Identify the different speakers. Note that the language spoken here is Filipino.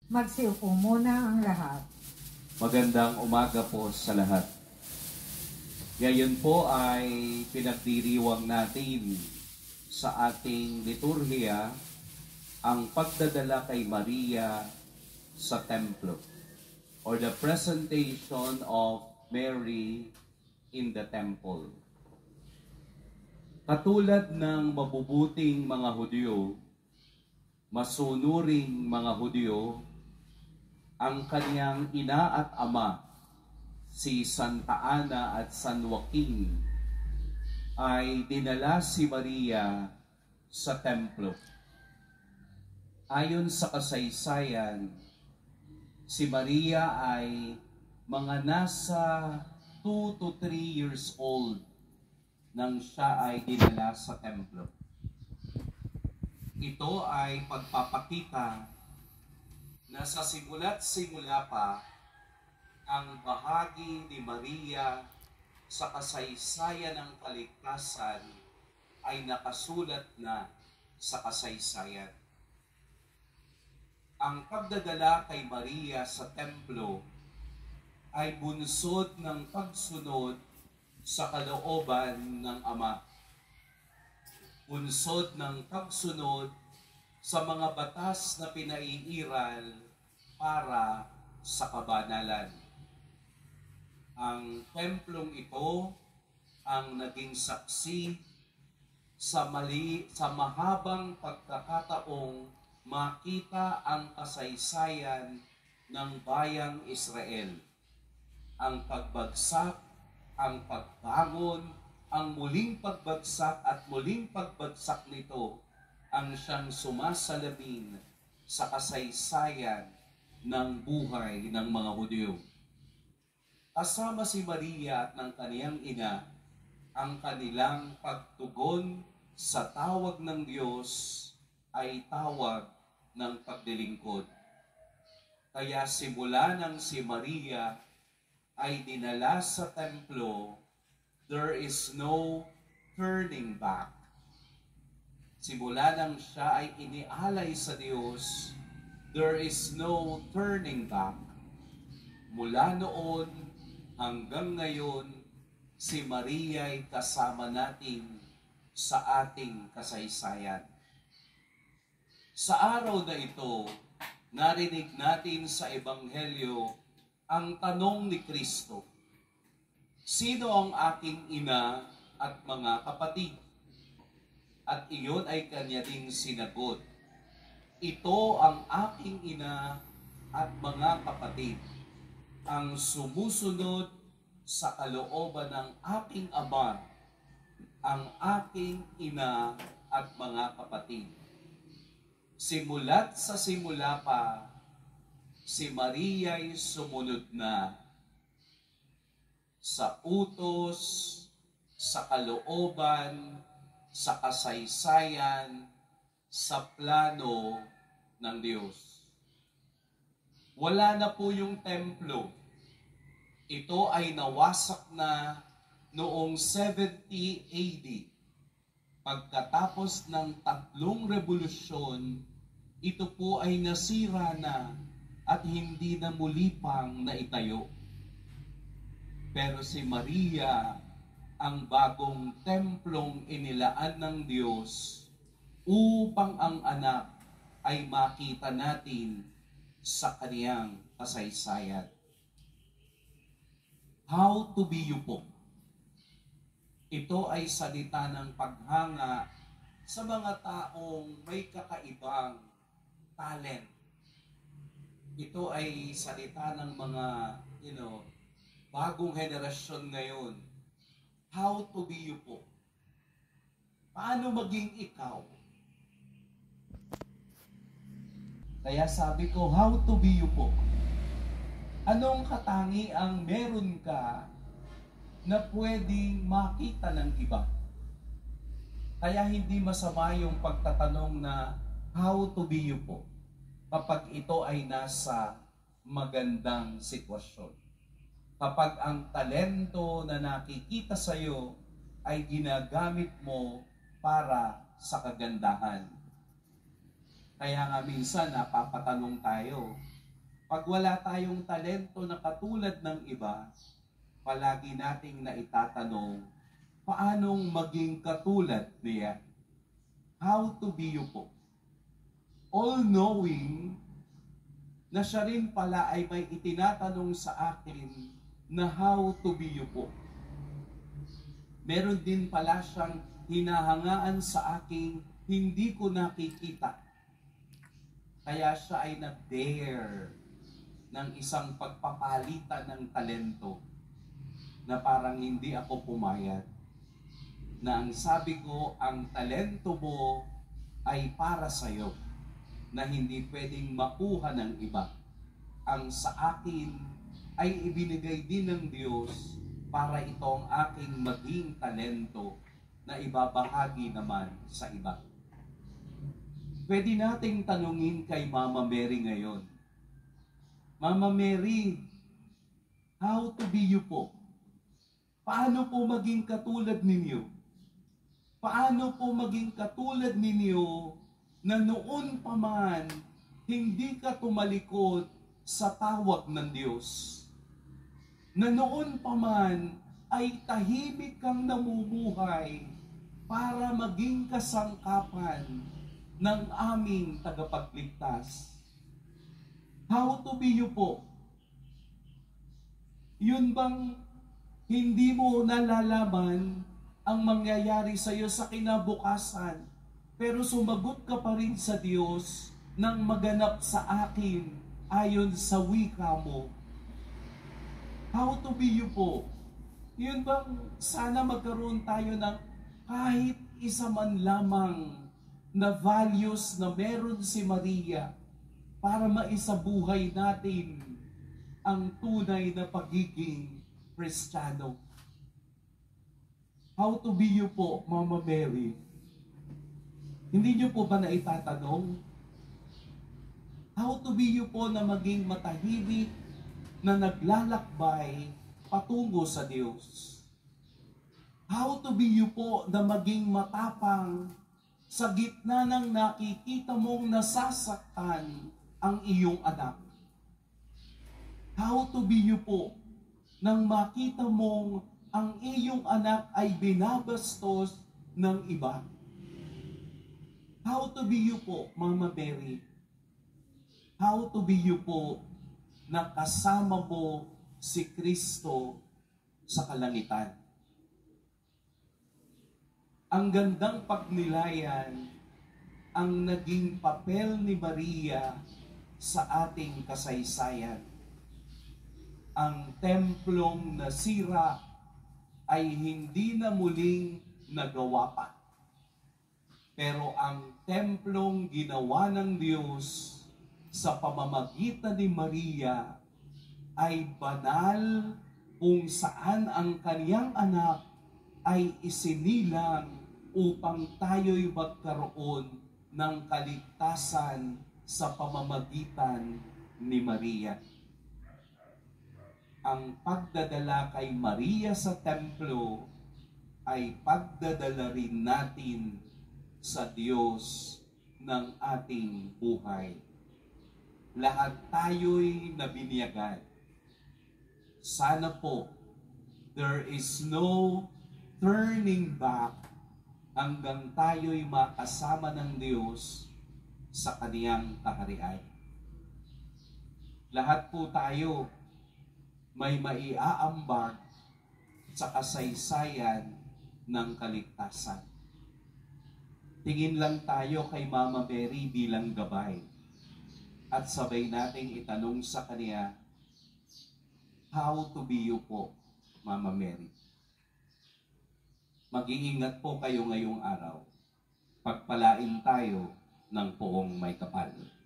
Speaker 1: Magsiupo muna ang lahat.
Speaker 2: Magandang umaga po sa lahat. Ngayon po ay pinagdiriwang natin sa ating liturhiya ang pagdadala kay Maria sa templo or the presentation of Mary in the temple. Katulad ng mabubuting mga Hudyo, masunuring mga Hudyo, ang kanyang ina at ama, si Santa Ana at San Joaquin, ay dinala si Maria sa templo. Ayon sa kasaysayan, si Maria ay mga nasa 2 to 3 years old nang siya ay dinala sa templo. Ito ay pagpapakita na sa simula't simula pa, ang bahagi ni Maria sa kasaysayan ng kaligtasan ay nakasulat na sa kasaysayan. Ang pagdadala kay Maria sa templo ay bunsod ng pagsunod sa kalooban ng Ama. Bunsod ng pagsunod sa mga batas na pinaiiral para sa kabanalan. Ang templong ito ang naging saksi sa mahabang pagkakataong makita ang kasaysayan ng bayang Israel. Ang pagbagsak, ang pagbangon, ang muling pagbagsak at muling pagbagsak nito ang siyang sumasalamin sa kasaysayan ng buhay ng mga Hudyo. Kasama si Maria at ng kaniyang ina ang kanilang pagtugon sa tawag ng Diyos ay tawag ng paglilingkod. Kaya simula nang si Maria ay dinala sa templo, there is no turning back. Simula nang siya ay inialay sa Diyos, there is no turning back. Mula noon hanggang ngayon, si Maria ay kasama natin sa ating kasaysayan. Sa araw na ito, narinig natin sa Ebanghelyo ang tanong ni Kristo, sino ang aking ina at mga kapatid? At iyon ay kanya ding sinagot, ito ang aking ina at mga kapatid, ang sumusunod sa kalooban ng aking ama, ang aking ina at mga kapatid. Simula't sa simula pa, si Maria'y sumunod na sa utos, sa kalooban, sa kasaysayan, sa plano ng Diyos. Wala na po yung templo. Ito ay nawasak na noong 70 AD. Pagkatapos ng 3 revolusyon, ito po ay nasira na at hindi na muli pang naitayo. Pero si Maria ang bagong templong inilaan ng Diyos upang ang anak ay makita natin sa kaniyang kasaysayan. How to be you po. Ito ay salita ng paghanga sa mga taong may kakaibang talent. Ito ay salita ng mga, bagong henerasyon ngayon. How to be you po. Paano maging ikaw? Kaya sabi ko, how to be you po. Anong katangiang meron ka na pwedeng makita ng iba? Kaya hindi masama yung pagtatanong na how to be you po kapag ito ay nasa magandang sitwasyon. Kapag ang talento na nakikita sa iyo ay ginagamit mo para sa kagandahan. Kaya nga minsan napapatanong tayo, Pag wala tayong talento na katulad ng iba, palagi nating naitatanong, paanong maging katulad niya? How to be you po? All-knowing na siya rin pala ay may itinatanong sa akin na how to be you po. Meron din pala siyang hinahangaan sa aking hindi ko nakikita. Kaya siya ay nag-dare ng isang pagpapalitan ng talento na parang hindi ako pumayag. Na ang sabi ko, ang talento mo ay para sa'yo, na hindi pwedeng makuha ng iba. Ang sa akin ay ibinigay din ng Diyos para itong aking maging talento na ibabahagi naman sa iba. Pwede nating tanungin kay Mama Mary ngayon, Mama Mary, how to be you po? Paano po maging katulad ninyo? Paano po maging katulad ninyo na noon pa man hindi ka tumalikod sa tawag ng Diyos? Na noon pa man ay tahimik kang namumuhay para maging kasangkapan ng aming tagapagligtas. How to be you po? Yun bang hindi mo nalalaman ang mangyayari sa iyo sa kinabukasan, pero sumagot ka pa rin sa Diyos nang maganap sa akin ayon sa wika mo? How to be you po? Yun bang sana magkaroon tayo ng kahit isa man lamang na values na meron si Maria para maisabuhay natin ang tunay na pagiging Kristiyano. How to be you po, Mama Mary? Hindi niyo po ba naitatanong? How to be you po na maging matahimik na naglalakbay patungo sa Diyos? How to be you po na maging matapang sa gitna ng nakikita mong nasasaktan ang iyong anak? How to be you po nang makita mong ang iyong anak ay binabastos ng iba? How to be you po, Mama Mary? How to be you po na kasama mo si Kristo sa kalangitan? Ang gandang pagnilayan ang naging papel ni Maria sa ating kasaysayan. Ang templong nasira ay hindi na muling nagawa pa. Pero ang templong ginawa ng Diyos sa pamamagitan ni Maria ay banal, kung saan ang kaniyang anak ay isinilang upang tayo'y magkaroon ng kaligtasan sa pamamagitan ni Maria. Ang pagdadala kay Maria sa templo ay pagdadala rin natin sa Diyos ng ating buhay. Lahat tayo'y nabinyagan. Sana po, there is no turning back hanggang tayo'y makasama ng Diyos sa Kaniyang kaharian. Lahat po tayo may maiaambag sa kasaysayan ng kaligtasan. Tingin lang tayo kay Mama Mary bilang gabay at sabay nating itanong sa Kanya, how to be you po, Mama Mary? Mag-iingat po kayo ngayong araw. Pagpalain tayo ng poong may kapal.